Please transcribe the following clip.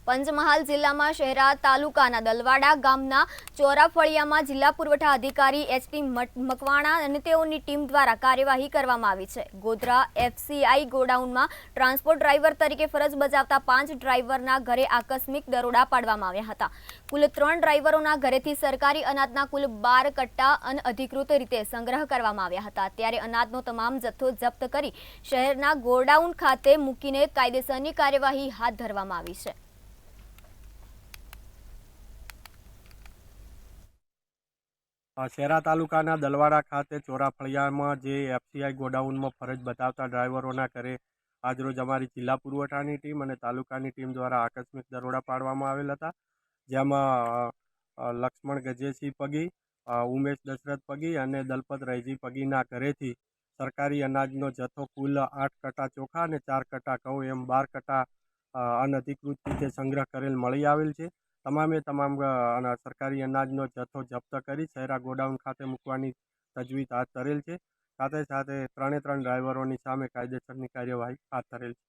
પંચમહાલ જિલ્લામાં શહેરા તાલુકાના દલવાડા ગામના ચોરાફળિયામાં જિલ્લા પુરવઠા અધિકારી એચટી મકવાણા અને તેઓની ટીમ દ્વારા કાર્યવાહી કરવામાં આવી છે। ગોધરા એફસીઆઈ ગોડાઉનમાં ટ્રાન્સપોર્ટ ડ્રાઈવર તરીકે ફરજ બજાવતા 5 ડ્રાઈવરના ઘરે આકસ્મિક દરોડા પાડવામાં આવ્યા હતા। કુલ 3 ડ્રાઈવરોના ઘરેથી સરકારી અનાજના કુલ 12 કટ્ટા અનઅધિકૃત રીતે સંગ્રહ કરવામાં આવ્યા હતા। ત્યારે અનાજનો તમામ જથ્થો જપ્ત કરી શહેરના ગોડાઉન ખાતે મૂકીને કાયદેસરની કાર્યવાહી હાથ ધરવામાં આવી છે। શહેરા તાલુકાના દલવાડા ખાતે ચોરાફળિયામાં જે એફસીઆઈ ગોડાઉનમાં ફરજ બજાવતા ડ્રાઈવરોના ઘરે આજરોજ અમારી જિલ્લા પુરવઠાની ટીમ અને તાલુકાની ટીમ દ્વારા આકસ્મિક દરોડા પાડવામાં આવેલ હતા। જેમાં લક્ષ્મણ ગજેસિંહ પગી, ઉમેશ દશરથ પગી અને દલપત રૈજી પગીના ઘરેથી સરકારી અનાજનો જથ્થો કુલ 8 કટ્ટા ચોખા અને 4 કટ્ટા ઘઉં એમ 12 કટ્ટા અનઅધિકૃત રીતે સંગ્રહ કરેલ મળી આવેલ છે। તમામ સરકારી અનાજનો જથ્થો જપ્ત કરી શહેરા ગોડાઉન ખાતે મૂકવાની તજવીજ હાથ ધરેલ છે। સાથે 3 ડ્રાઈવરોની સામે કાયદેસરની કાર્યવાહી હાથ ધરેલ છે।